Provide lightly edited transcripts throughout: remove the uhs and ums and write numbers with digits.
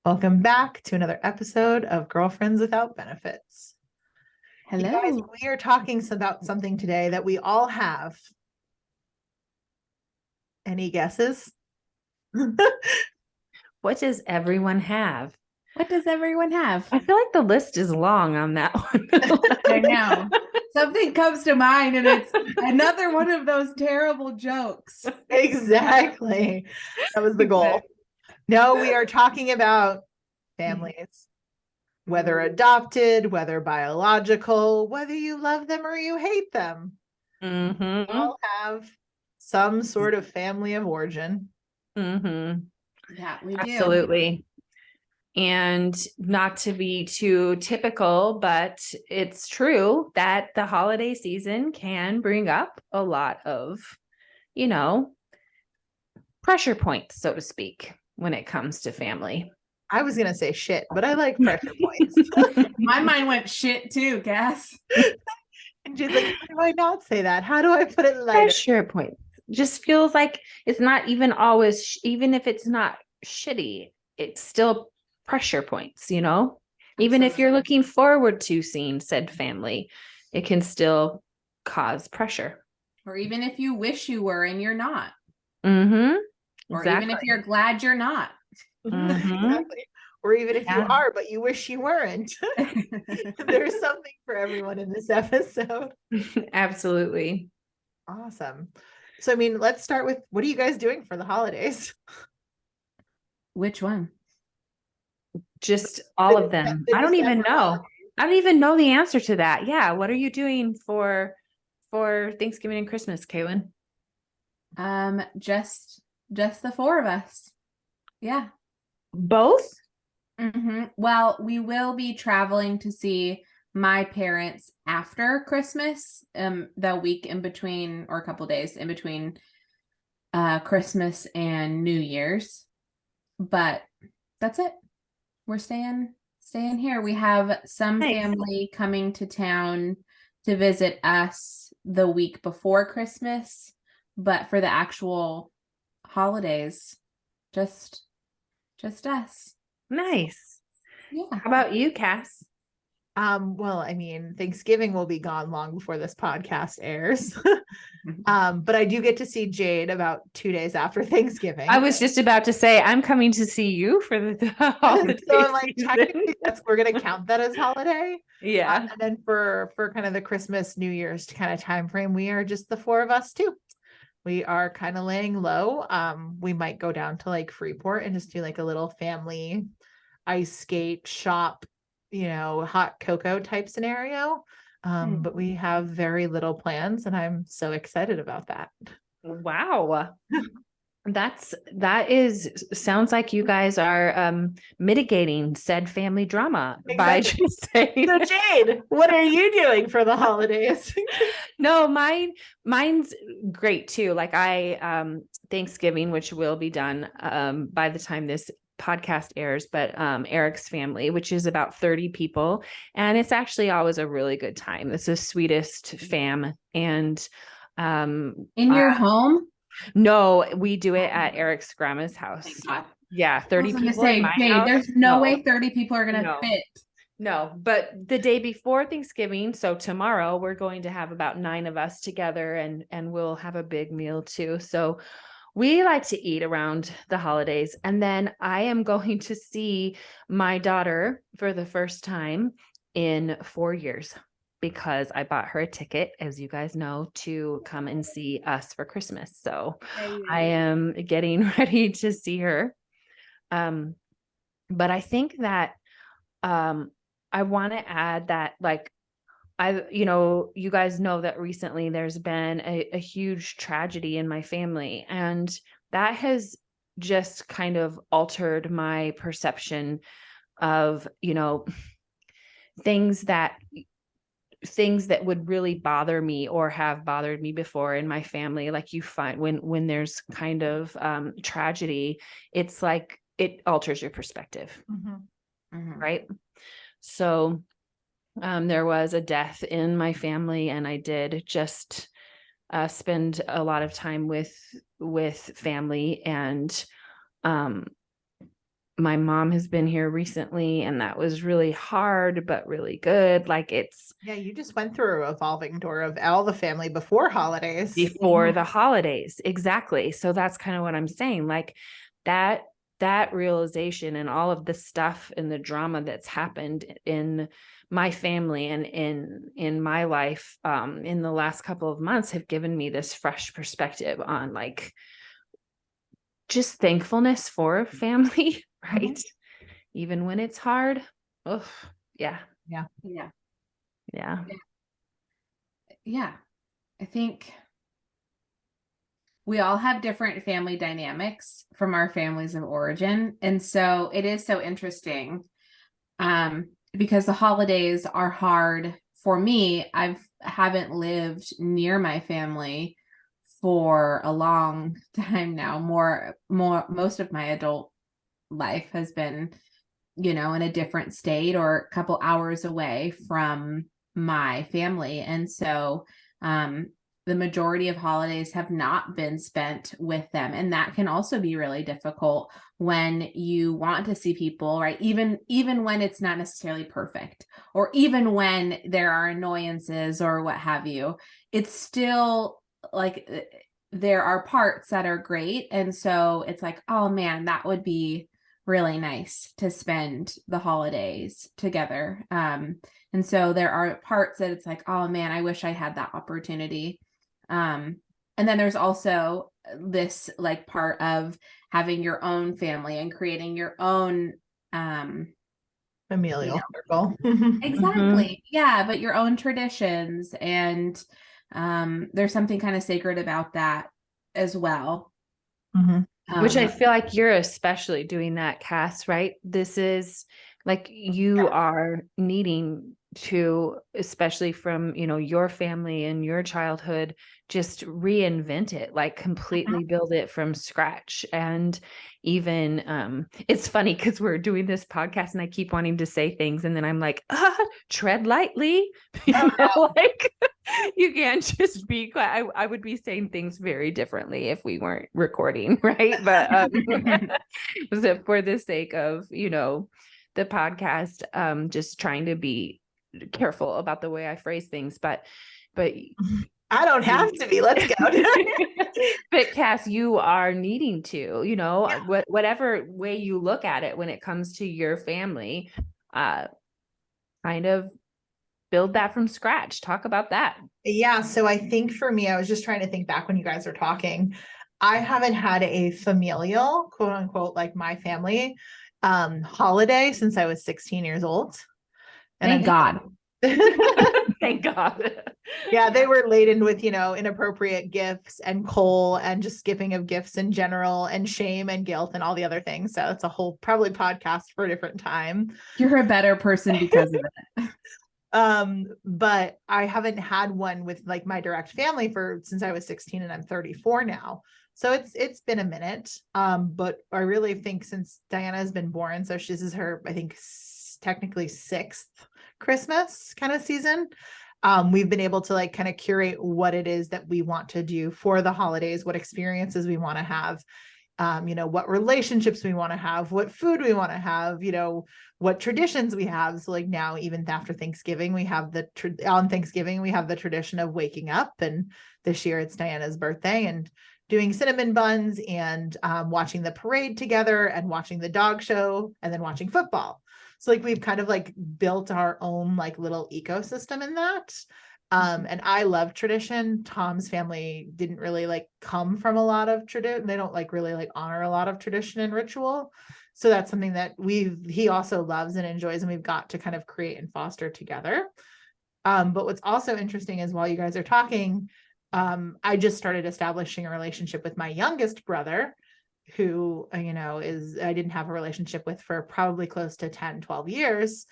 Welcome back to another episode of Girlfriends Without Benefits. Hello. You guys, we are talking about something today that we all have. Any guesses? What does everyone have? What does everyone have? I feel like the list is long on that one. I know. Something comes to mind and it's another one of those terrible jokes. Exactly. That was the goal. No, we are talking about families, whether adopted, whether biological, whether you love them or you hate them. Mm-hmm. We all have some sort of family of origin. Mm-hmm. Yeah, we do. Absolutely. And not to be too typical, but it's true that the holiday season can bring up a lot of, pressure points, so to speak, when it comes to family. I was going to say shit, but I like pressure points. My mind went shit too, Cass. And Jade's like, how do I not say that? How do I put it lighter? Pressure points. Just feels like it's not even always, even if it's not shitty, it's still pressure points, Even if you're looking forward to seeing said family, it can still cause pressure. Or even if you wish you were and you're not. Mm-hmm. Or Exactly. even if you're glad you're not. Mm-hmm. Exactly. Or even if you are, but you wish you weren't. There's something for everyone in this episode. Absolutely. Awesome. So, let's start with, what are you guys doing for the holidays? Which one? Just all of them. I don't even know. I don't even know the answer to that. Yeah. What are you doing for Thanksgiving and Christmas, Kaylin? Just the four of us. Yeah. Both? Mm-hmm. Well, we will be traveling to see my parents after Christmas, the week in between, or a couple days in between Christmas and New Year's. But that's it. We're staying here. We have some family coming to town to visit us the week before Christmas, but for the actual holidays, just us. Nice. Yeah. How about you, Cass? Well, Thanksgiving will be gone long before this podcast airs. But I do get to see Jade about 2 days after Thanksgiving. I was just about to say, I'm coming to see you for the holiday so I'm like, technically, we're going to count that as holiday. Yeah. And then for kind of the Christmas, New Year's kind of time frame, we are just the four of us too. We are kind of laying low. We might go down to like Freeport and just do like a little family ice skate shop, hot cocoa type scenario. But we have very little plans and I'm so excited about that. Wow. Sounds like you guys are mitigating said family drama by just saying. So Jade, what are you doing for the holidays? No, mine's great too. Like Thanksgiving, which will be done by the time this podcast airs, but Eric's family, which is about 30 people, and it's actually always a really good time. It's the sweetest fam. And in your home? No, we do it at Eric's grandma's house. Yeah, 30 people in my house. There's no way 30 people are gonna fit. No, but the day before Thanksgiving, so tomorrow, we're going to have about 9 of us together, and we'll have a big meal too. So we like to eat around the holidays. And then I am going to see my daughter for the first time in 4 years, because I bought her a ticket, as you guys know, to come and see us for Christmas. So I am getting ready to see her. But I think that I want to add that, like, you guys know that recently there's been a huge tragedy in my family, and that has just kind of altered my perception of, things that would really bother me or have bothered me before in my family. Like, you find when there's kind of tragedy, it's like it alters your perspective. Right? So there was a death in my family, and I did just spend a lot of time with family, and my mom has been here recently, and that was really hard, but really good. Like it's Yeah, you just went through a revolving door of all the family before holidays. before the holidays. Exactly. So that's kind of what I'm saying. Like that realization and all of the stuff and the drama that's happened in my family and in my life in the last couple of months have given me this fresh perspective on like just thankfulness for family, right? Even when it's hard. Oh, yeah. Yeah. Yeah. Yeah. Yeah. I think we all have different family dynamics from our families of origin. And so it is so interesting because the holidays are hard for me. Haven't lived near my family for a long time now. Most of my adult life has been, in a different state or a couple hours away from my family. And so the majority of holidays have not been spent with them. And that can also be really difficult when you want to see people, right? Even when it's not necessarily perfect, or even when there are annoyances or what have you, it's still like there are parts that are great. And so it's like, oh man, that would be really nice to spend the holidays together. And so there are parts that it's like, oh man, I wish I had that opportunity. And then there's also this like part of having your own family and creating your own Familial circle. exactly. Yeah, but your own traditions, and there's something kind of sacred about that as well. Which I feel like you're especially doing that, Cass, right? This is like you are needing to, especially from, your family and your childhood, just reinvent it, like completely build it from scratch. And even, it's funny because we're doing this podcast and I keep wanting to say things. And then I'm like, tread lightly, like you can't just be quiet. I would be saying things very differently if we weren't recording, right? But so for the sake of, the podcast, just trying to be careful about the way I phrase things, but I don't have to be. Let's go. but Cass, you are needing to, whatever way you look at it when it comes to your family, kind of build that from scratch. Talk about that. Yeah. So I think for me, I was just trying to think back when you guys were talking. I haven't had a familial, quote unquote, like my family holiday since I was 16 years old. And Thank God. Thank God. Yeah, they were laden with, inappropriate gifts and coal and just skipping of gifts in general and shame and guilt and all the other things. So it's a whole probably podcast for a different time. You're a better person because of it. But I haven't had one with like my direct family since I was 16 and I'm 34 now. So it's been a minute. But I really think since Diana has been born, so this is her, I think technically 6th Christmas kind of season. We've been able to like kind of curate what it is that we want to do for the holidays, what experiences we want to have, what relationships we want to have, what food we want to have, what traditions we have. So like now, even after Thanksgiving, we have on Thanksgiving, we have the tradition of waking up, and this year it's Diana's birthday, and doing cinnamon buns and watching the parade together and watching the dog show and then watching football. So like we've kind of like built our own like little ecosystem in that. And I love tradition. Tom's family didn't really like come from a lot of tradition. They don't like really like honor a lot of tradition and ritual. So that's something that he also loves and enjoys, and we've got to kind of create and foster together. But what's also interesting is while you guys are talking, I just started establishing a relationship with my youngest brother, who, I didn't have a relationship with for probably close to 10, 12 years.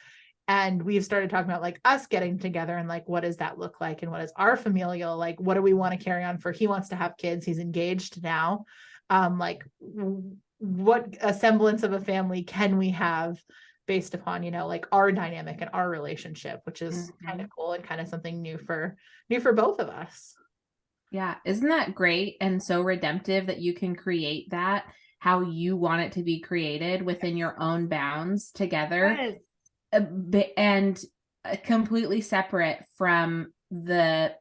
And we've started talking about like us getting together and like, what does that look like? And what is our familial, like, what do we want to carry on for? He wants to have kids. He's engaged now. Like what a semblance of a family can we have based upon, like our dynamic and our relationship, which is kind of cool and kind of something new for both of us. Yeah. Isn't that great and so redemptive that you can create that, how you want it to be created within your own bounds together. Yes. And completely separate from the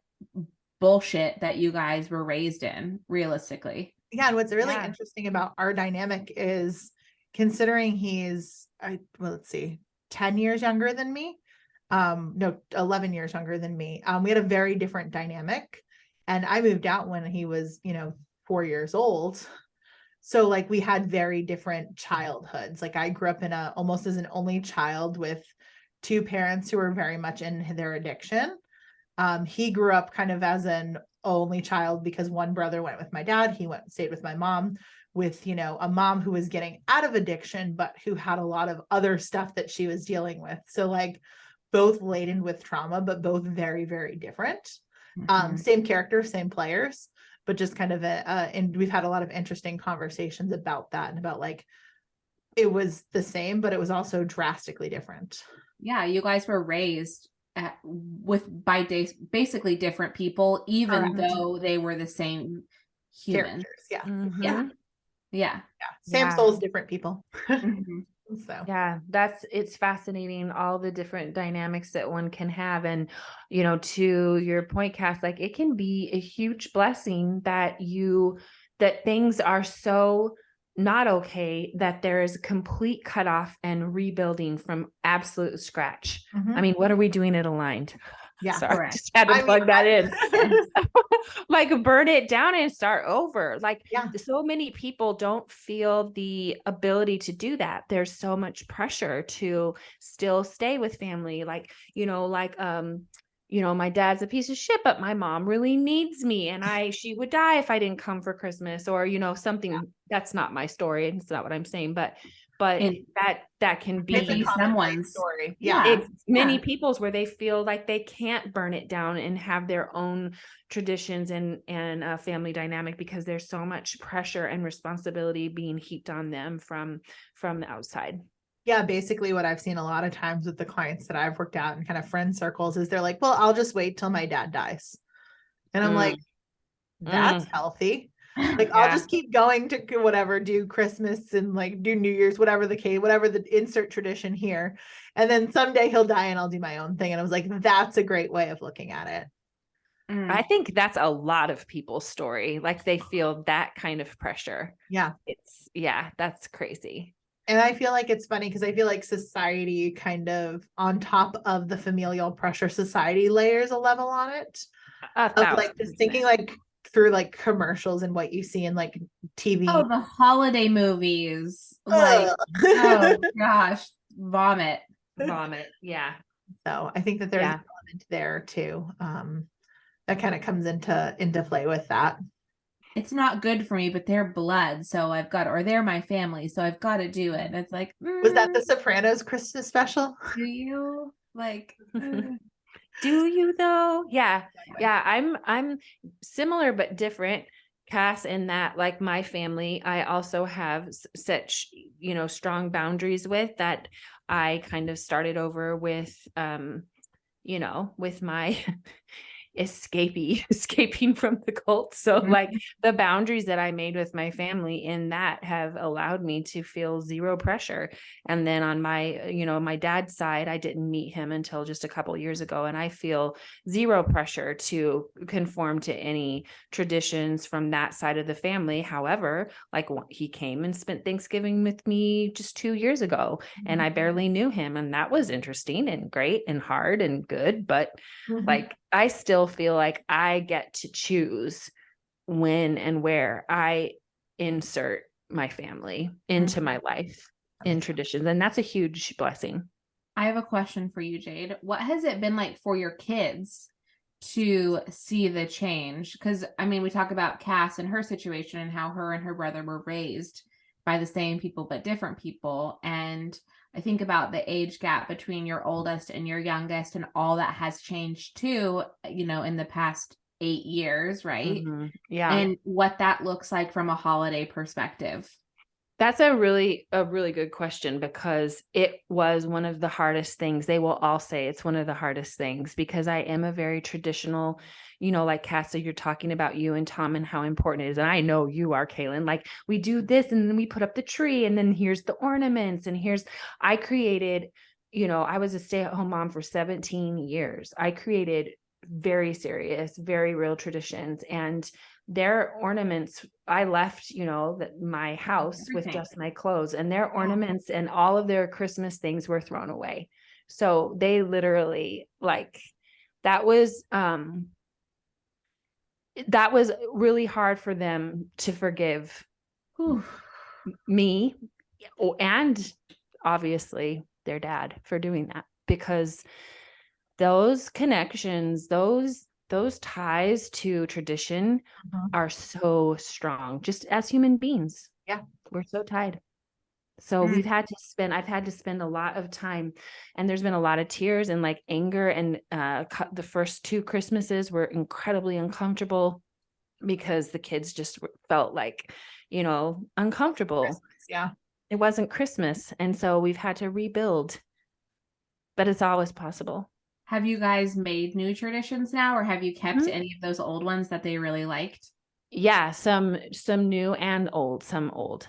bullshit that you guys were raised in, realistically. Yeah, and what's really Yeah. interesting about our dynamic is, considering he's let's see, 10 years younger than me. No, 11 years younger than me. We had a very different dynamic, and I moved out when he was, 4 years old. So like we had very different childhoods. Like I grew up almost as an only child with two parents who were very much in their addiction. He grew up kind of as an only child because one brother went with my dad. He stayed with my mom, with, a mom who was getting out of addiction, but who had a lot of other stuff that she was dealing with. So like both laden with trauma, but both very, very different. Same characters, same players, but just kind of and we've had a lot of interesting conversations about that, and about like, it was the same, but it was also drastically different. Yeah, you guys were raised by basically different people, even Correct. though they were the same humans. Characters. Yeah. Mhm. Yeah. Yeah. Same Yeah. souls, different people. Mhm. So Yeah, it's fascinating, all the different dynamics that one can have. And, to your point, Cass, like it can be a huge blessing that things are so not okay, that there is a complete cutoff and rebuilding from absolute scratch. I mean, what are we doing it aligned? Yeah, Sorry, correct. just had to plug that in. Like burn it down and start over. Like Yeah. so many people don't feel the ability to do that. There's so much pressure to still stay with family. Like, my dad's a piece of shit, but my mom really needs me, and she would die if I didn't come for Christmas, or, something. That's not my story. It's not what I'm saying, but that can be It's a common someone's story. Yeah. it's many Yeah. people's, where they feel like they can't burn it down and have their own traditions and family dynamic, because there's so much pressure and responsibility being heaped on them from the outside. Yeah, basically what I've seen a lot of times with the clients that I've worked out in kind of friend circles is they're like, well, I'll just wait till my dad dies. And I'm like, that's healthy. Like, I'll just keep going to whatever, do Christmas and like do New Year's, whatever the insert tradition here. And then someday he'll die and I'll do my own thing. And I was like, that's a great way of looking at it. I think that's a lot of people's story. Like they feel that kind of pressure. Yeah. That's crazy. And I feel like it's funny because I feel like society kind of, on top of the familial pressure, society layers a level on it. Of like just thinking like through like commercials and what you see in like TV. Oh, the holiday movies. Like, oh gosh, vomit. Yeah. So I think that there's an element there too. That kind of comes into play with that. It's not good for me, but they're blood, so or they're my family, so I've got to do it. And it's like, was that the Sopranos Christmas special? Do you like? Do you though? Yeah. I'm similar but different, Cass, in that like my family, I also have such, strong boundaries with that. I kind of started over with, with my escaping from the cult. So like the boundaries that I made with my family in that have allowed me to feel zero pressure. And then on my, my dad's side, I didn't meet him until just a couple years ago. And I feel zero pressure to conform to any traditions from that side of the family. However, like he came and spent Thanksgiving with me just 2 years ago, and I barely knew him. And that was interesting and great and hard and good. But like, I still feel like I get to choose when and where I insert my family into my life in traditions. And that's a huge blessing. I have a question for you, Jade. What has it been like for your kids to see the change? Because I mean, we talk about Cass and her situation and how her and her brother were raised by the same people, but different people. And I think about the age gap between your oldest and your youngest, and all that has changed too, in the past 8 years, right? Yeah. And what that looks like from a holiday perspective. That's a really good question, because it was one of the hardest things. They will all say it's one of the hardest things, because I am a very traditional, like Cassie, you're talking about you and Tom and how important it is. And I know you are, Kaylin. Like, we do this and then we put up the tree and then here's the ornaments and I created, I was a stay-at-home mom for 17 years. I created very serious, very real traditions, and their ornaments, I left, my house with Everything. just my clothes, and their ornaments and all of their Christmas things were thrown away. So they literally, like, that was really hard for them to forgive Whew. me, and obviously their dad, for doing that, because those connections, those ties to tradition are so strong, just as human beings. Yeah. We're so tied. So I've had to spend a lot of time, and there's been a lot of tears and like anger, and the first 2 Christmases were incredibly uncomfortable because the kids just felt like, uncomfortable. Christmas, yeah. It wasn't Christmas. And so we've had to rebuild, but it's always possible. Have you guys made new traditions now, or have you kept any of those old ones that they really liked? Yeah, some new and old, some old.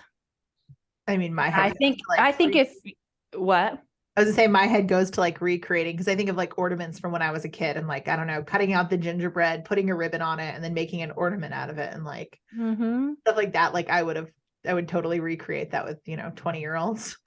I mean, my head. I think if what? I was gonna say my head goes to like recreating, because I think of like ornaments from when I was a kid, and like, I don't know, cutting out the gingerbread, putting a ribbon on it, and then making an ornament out of it, and like stuff like that. Like I would totally recreate that with 20-year-olds.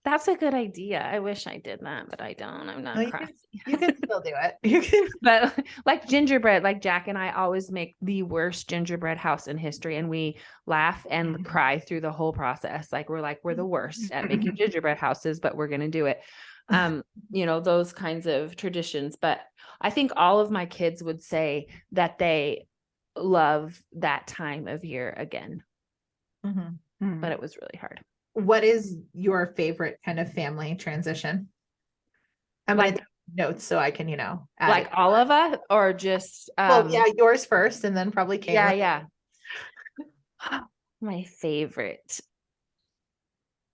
That's a good idea. I wish I did that, but I don't. I'm not crafty. You can still do it. You can. But like gingerbread, like Jack and I always make the worst gingerbread house in history, and we laugh and cry through the whole process. Like we're the worst at making gingerbread houses, but we're gonna do it. Those kinds of traditions. But I think all of my kids would say that they love that time of year again. But it was really hard. What is your favorite kind of family transition? I'm gonna take notes so I can, add like all of us, or just well, yeah, yours first, and then probably Kayla. Yeah. My favorite.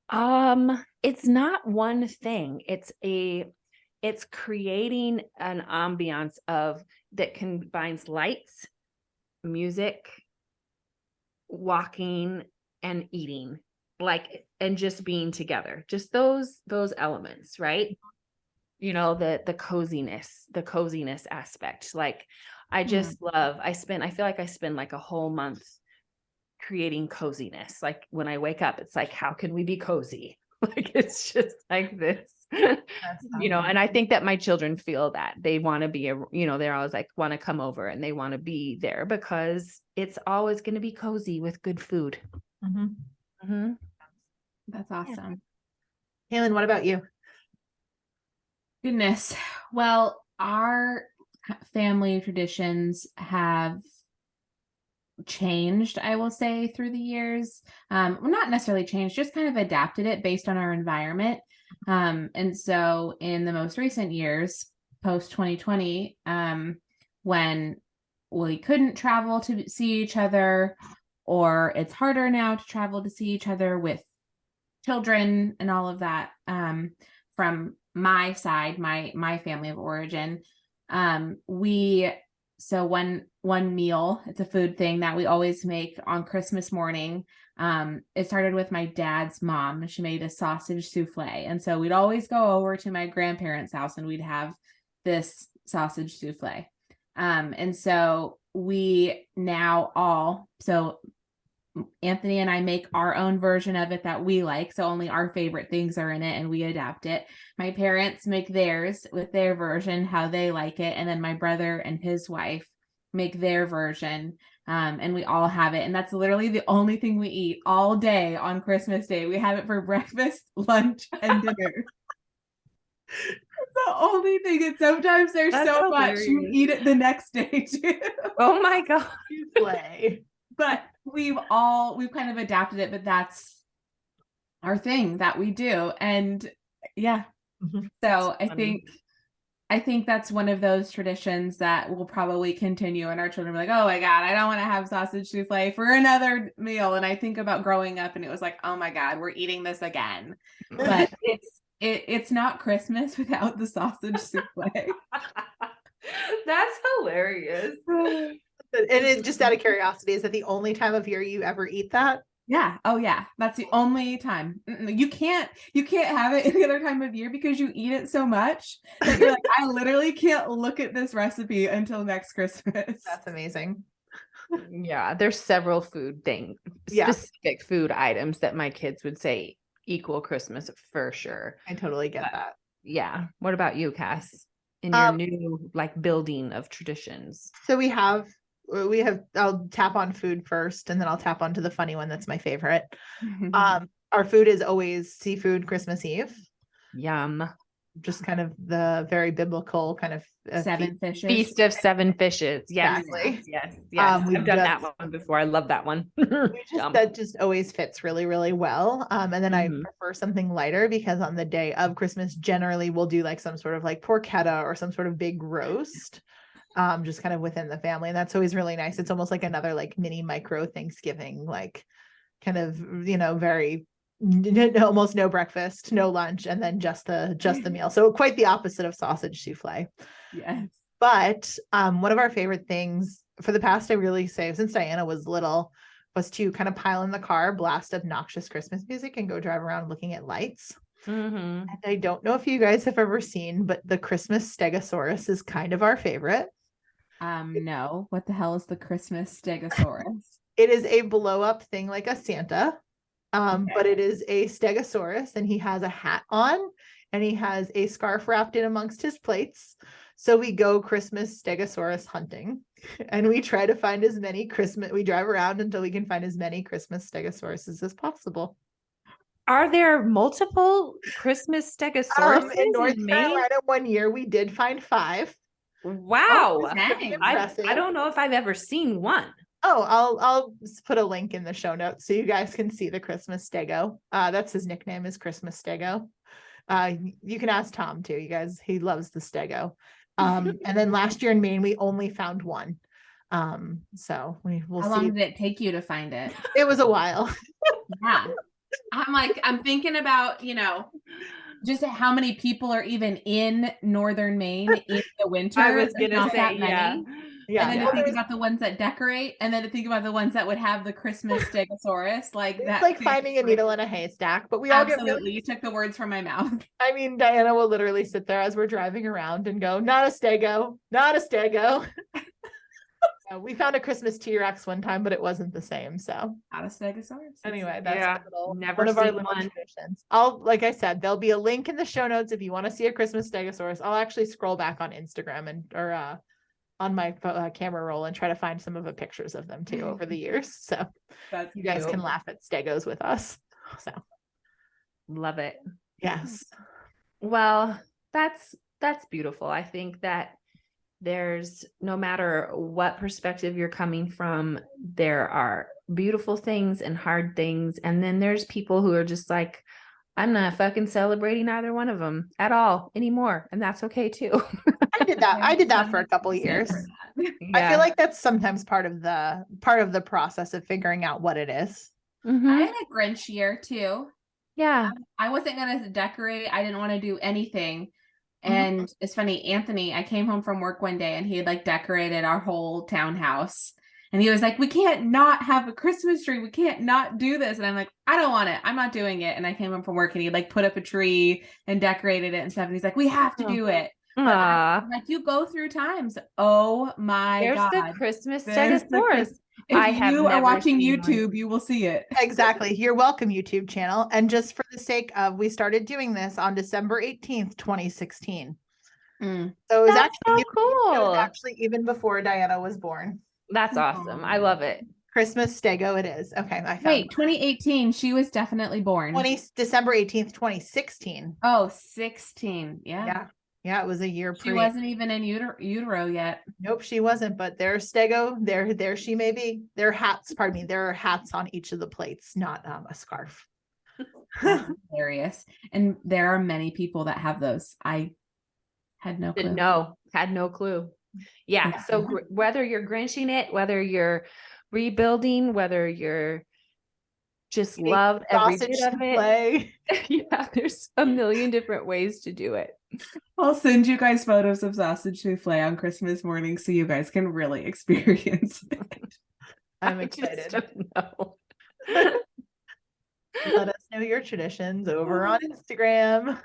It's not one thing. It's creating an ambiance that combines lights, music, walking, and eating, and just being together, just those elements, right? The coziness aspect. Like I just love, I feel like I spend like a whole month creating coziness. Like when I wake up, it's like, how can we be cozy? Like, it's just like this, and I think that my children feel that they want to be they're always like, want to come over and they want to be there, because it's always going to be cozy with good food. That's awesome. Kaylin, what about you? Goodness. Well, our family traditions have changed, I will say, through the years. Well, not necessarily changed, just kind of adapted it based on our environment. And so in the most recent years, post 2020, when we couldn't travel to see each other, or it's harder now to travel to see each other with children and all of that, from my side, my family of origin, so one meal, it's a food thing that we always make on Christmas morning. It started with my dad's mom. She made a sausage soufflé, and so we'd always go over to my grandparents' house and we'd have this sausage soufflé. And so Anthony and I make our own version of it that we like. So only our favorite things are in it, and we adapt it. My parents make theirs with their version, how they like it. And then my brother and his wife make their version. And we all have it. And that's literally the only thing we eat all day on Christmas Day. We have it for breakfast, lunch, and dinner. The only thing, and sometimes there's so much you eat it the next day too. Oh my God. But we've kind of adapted it, but that's our thing that we do. And yeah. So I I think that's one of those traditions that will probably continue, and our children will be like, oh my God, I don't want to have sausage souffle for another meal. And I think about growing up and it was like, oh my God, we're eating this again. But it's not Christmas without the sausage souffle. That's hilarious. And it just out of curiosity, is that the only time of year you ever eat that? Yeah. Oh yeah. That's the only time. You can't have it any other time of year because you eat it so much that you're like, I literally can't look at this recipe until next Christmas. That's amazing. Yeah, there's several specific food items that my kids would say equal Christmas for sure. I totally get that. Yeah. What about you, Cass? In your new like building of traditions? So I'll tap on food first, and then I'll tap onto the funny one that's my favorite. Our food is always seafood Christmas Eve. Yum. Just kind of the very biblical kind of Seven fishes. Feast of seven fishes. Yes. Exactly. Yes. We've I've done that one before. I love that one. That just always fits really, really well. And then I prefer something lighter because on the day of Christmas, generally we'll do like some sort of like porchetta or some sort of big roast. Just kind of within the family. And that's always really nice. It's almost like another like mini micro Thanksgiving, like kind of, very almost no breakfast, no lunch, and then just the meal. So quite the opposite of sausage souffle. Yes. But one of our favorite things for the past, I really say, since Diana was little, was to kind of pile in the car, blast obnoxious Christmas music, and go drive around looking at lights. And I don't know if you guys have ever seen, but the Christmas Stegosaurus is kind of our favorite. No. What the hell is the Christmas Stegosaurus? It is a blow up thing like a Santa. But it is a Stegosaurus, and he has a hat on, and he has a scarf wrapped in amongst his plates. So we go Christmas Stegosaurus hunting, and we try to find we drive around until we can find as many Christmas Stegosauruses as possible. Are there multiple Christmas Stegosaurus in North Carolina? One year we did find 5. Wow. Oh, dang. I don't know if I've ever seen one. Oh, I'll put a link in the show notes so you guys can see the Christmas Stego. That's his nickname, is Christmas Stego. You can ask Tom too. You guys, he loves the Stego. And then last year in Maine, we only found 1. So we'll see. How long did it take you to find it? It was a while. Yeah. I'm thinking about, just how many people are even in northern Maine in the winter. I was gonna say, yeah. Yeah. And then to think about the ones that decorate, and then to think about the ones that would have the Christmas Stegosaurus, like it's that. like finding a needle in a haystack, but we all get absolutely. You took the words from my mouth. I mean, Diana will literally sit there as we're driving around and go, not a Stego, not a Stego. So we found a Christmas T-Rex one time, but it wasn't the same. So Not a Stegosaurus. anyway, that's never one of our seen little one. traditions. Like I said, there'll be a link in the show notes if you want to see a Christmas Stegosaurus. I'll actually scroll back on Instagram or on my camera roll and try to find some of the pictures of them too over the years. So That's you guys cute. can laugh at Stegos with us. So Love it. yes. Well, that's beautiful. I think that there's, no matter what perspective you're coming from, there are beautiful things and hard things. And then there's people who are just like, I'm not fucking celebrating either one of them at all anymore. And that's okay too. I did that for a couple of years. I feel like that's sometimes part of the process of figuring out what it is. I had a Grinch year too. Yeah. I wasn't going to decorate. I didn't want to do anything. And it's funny, Anthony, I came home from work one day and he had like decorated our whole townhouse. And he was like, we can't not have a Christmas tree. We can't not do this. And I'm like, I don't want it. I'm not doing it. And I came home from work and he like put up a tree and decorated it and stuff. And he's like, we have to do it. But like, you go through times. Oh my God. There's the Christmas Stegosaurus. If you are watching YouTube, you will see it. Exactly. You're welcome, YouTube channel. And just for the sake of, we started doing this on December 18th, 2016. So it was actually cool. It was actually even before Diana was born. That's awesome. I love it. Christmas Stego it is. Okay. I found Wait, 2018. She was definitely born. December 18th, 2016. Oh, 16. Yeah. Yeah, it was a year She wasn't even in utero yet. Nope, she wasn't. But there's Stego. There she may be. There are hats. Pardon me. There are hats on each of the plates, not a scarf. That's hilarious. And there are many people that have those. I Had no clue. Didn't know, had no clue. Yeah. Yeah. So whether you're Grinching it, whether you're rebuilding, whether you're just Eating love every sausage bit of it. soufflé. Yeah, there's a million different ways to do it. I'll send you guys photos of sausage souffle on Christmas morning so you guys can really experience it. I'm I just excited. don't know. Let us know your traditions over on Instagram.